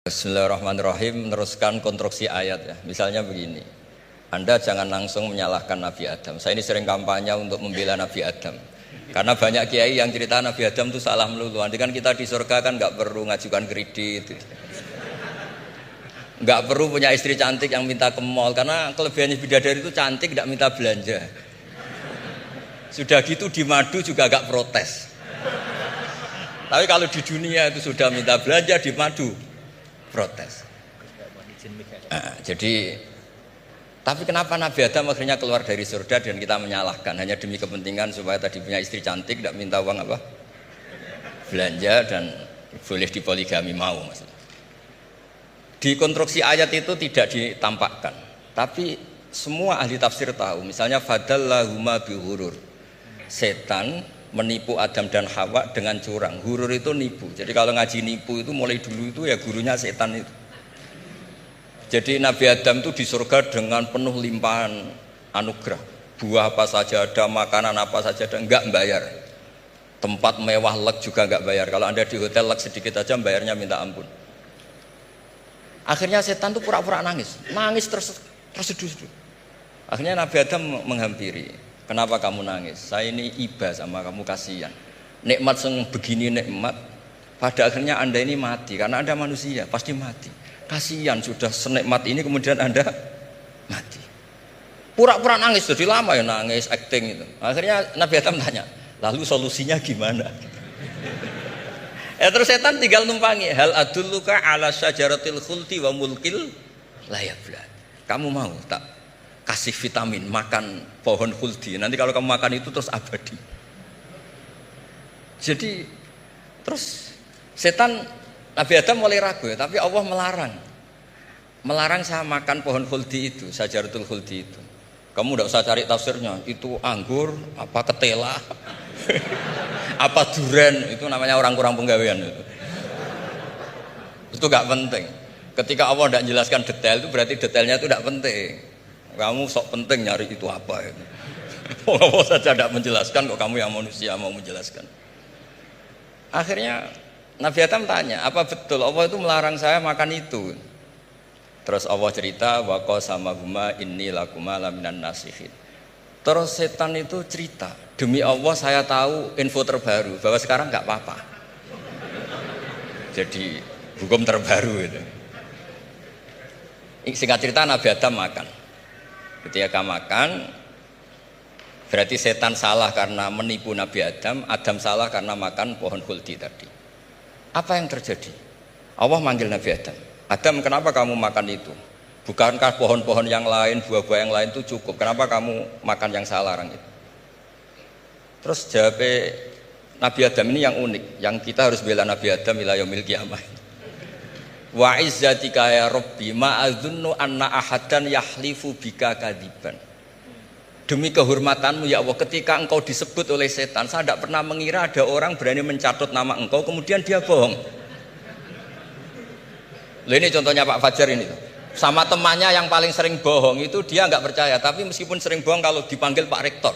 Bismillahirrahmanirrahim. Meneruskan konstruksi ayat ya. Misalnya begini, Anda jangan langsung menyalahkan Nabi Adam. Saya ini sering kampanye untuk membela Nabi Adam, karena banyak kiai yang cerita Nabi Adam itu salah melulu. Nanti kan kita di surga kan nggak perlu ngajukan kredit, nggak perlu punya istri cantik yang minta ke mall, karena kelebihannya bidadari itu cantik, tidak minta belanja. Sudah gitu di madu juga nggak protes. Tapi kalau di dunia itu sudah minta belanja, di madu protes. Jadi, tapi kenapa Nabi Adam akhirnya keluar dari surga dan kita menyalahkan hanya demi kepentingan supaya tadi punya istri cantik, tidak minta uang apa? Belanja dan boleh dipoligami mau maksudnya. Di konstruksi ayat itu tidak ditampakkan, tapi semua ahli tafsir tahu. Misalnya fadallahuma bihurur, setan menipu Adam dan Hawa dengan curang. Hurur itu nipu. Jadi kalau ngaji nipu itu mulai dulu itu ya gurunya setan itu. Jadi Nabi Adam itu di surga dengan penuh limpahan anugerah. Buah apa saja ada, makanan apa saja ada, enggak bayar. Tempat mewah leg juga enggak bayar. Kalau Anda di hotel leg sedikit aja bayarnya minta ampun. Akhirnya setan itu pura-pura nangis. Nangis terseduh-seduh. Akhirnya Nabi Adam menghampiri. Kenapa kamu nangis? Saya ini iba sama kamu, kasihan. Nikmat begini nikmat, pada akhirnya Anda ini mati. Karena Anda manusia, pasti mati. Kasihan sudah senikmat ini kemudian Anda mati. Pura-pura nangis, jadi lama ya nangis, acting itu. Akhirnya Nabi Adam tanya, lalu solusinya gimana? Terus setan tinggal numpangi. Hal adulluka ala syajaratil khuldi wa mulkil la yabla. Kamu mau tak kasih vitamin, makan pohon khuldi. Nanti kalau kamu makan itu terus abadi. Jadi terus setan, Nabi Adam mulai ragu ya, tapi Allah melarang saya makan pohon khuldi itu, sajaratul khuldi itu. Kamu tidak usah cari tafsirnya, itu anggur apa ketela apa duren, itu namanya orang kurang penggawean itu gak penting. Ketika Allah tidak jelaskan detail itu berarti detailnya itu tidak penting. Kamu sok penting nyari itu apa itu. Allah saja tidak menjelaskan, kok kamu yang manusia mau menjelaskan. Akhirnya Nabi Adam tanya, apa betul Allah itu melarang saya makan itu? Terus Allah cerita, wa qasamahuma inni lakuma laminan nasihin. Terus setan itu cerita, demi Allah saya tahu info terbaru bahwa sekarang nggak apa-apa. Jadi hukum terbaru itu. Singkat cerita Nabi Adam makan. Ketika makan, berarti setan salah karena menipu Nabi Adam, Adam salah karena makan pohon khuldi tadi. Apa yang terjadi? Allah manggil Nabi Adam. Adam, kenapa kamu makan itu? Bukankah pohon-pohon yang lain, buah-buah yang lain itu cukup? Kenapa kamu makan yang saya larang itu? Terus jawab Nabi Adam ini yang unik, yang kita harus bela Nabi Adam ila yaumil qiyamah. Wa izzatika ya Rabbi ma'adzunnu anna ahadan yahlifu bika kadiban. Demi kehormatanmu ya Allah, ketika engkau disebut oleh setan, saya tidak pernah mengira ada orang berani mencatut nama engkau kemudian dia bohong. Loh, ini contohnya Pak Fajar ini sama temannya yang paling sering bohong itu dia nggak percaya, tapi meskipun sering bohong kalau dipanggil Pak Rektor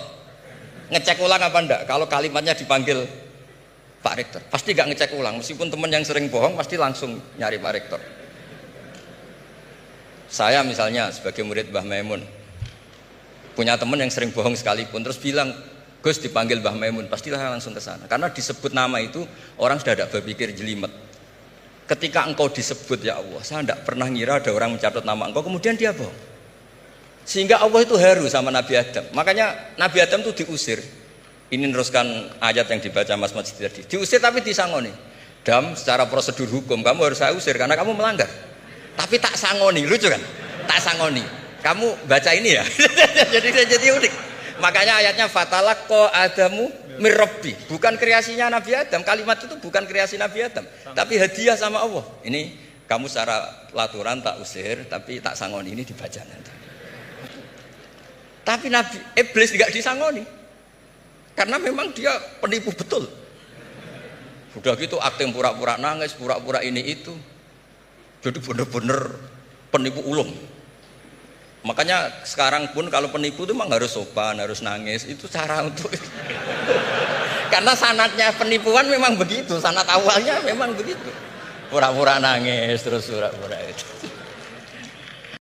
ngecek ulang apa enggak, kalau kalimatnya dipanggil Pak Rektor pasti gak ngecek ulang, meskipun teman yang sering bohong pasti langsung nyari Pak Rektor. Saya misalnya sebagai murid Mbah Maimun punya teman yang sering bohong sekalipun, terus bilang Gus dipanggil Mbah Maimun, pastilah langsung ke sana, karena disebut nama itu orang sudah tidak berpikir jelimet. Ketika engkau disebut ya Allah, saya tidak pernah ngira ada orang mencatat nama engkau kemudian dia bohong, sehingga Allah itu haru sama Nabi Adam. Makanya Nabi Adam itu diusir. Ini meneruskan ayat yang dibaca Mas Masjid tadi. Diusir tapi disangoni. Dam, secara prosedur hukum kamu harus saya usir karena kamu melanggar. Tapi tak sangoni, lucu kan? Tak sangoni. Kamu baca ini ya. jadi unik. Makanya ayatnya fatalaqqa Adamu mir Rabbi. Bukan kreasinya Nabi Adam. Kalimat itu bukan kreasi Nabi Adam, tapi hadiah sama Allah. Ini kamu secara laturan tak usir, tapi tak sangoni, ini dibaca nanti. Tapi Nabi Iblis tidak disangoni. Karena memang dia penipu betul. Sudah gitu akting pura-pura nangis, pura-pura ini itu. Jadi benar-benar penipu ulung. Makanya sekarang pun kalau penipu itu memang harus sopan, harus nangis. Itu cara untuk Karena sanatnya penipuan memang begitu, sanat awalnya memang begitu. Pura-pura nangis terus pura-pura itu.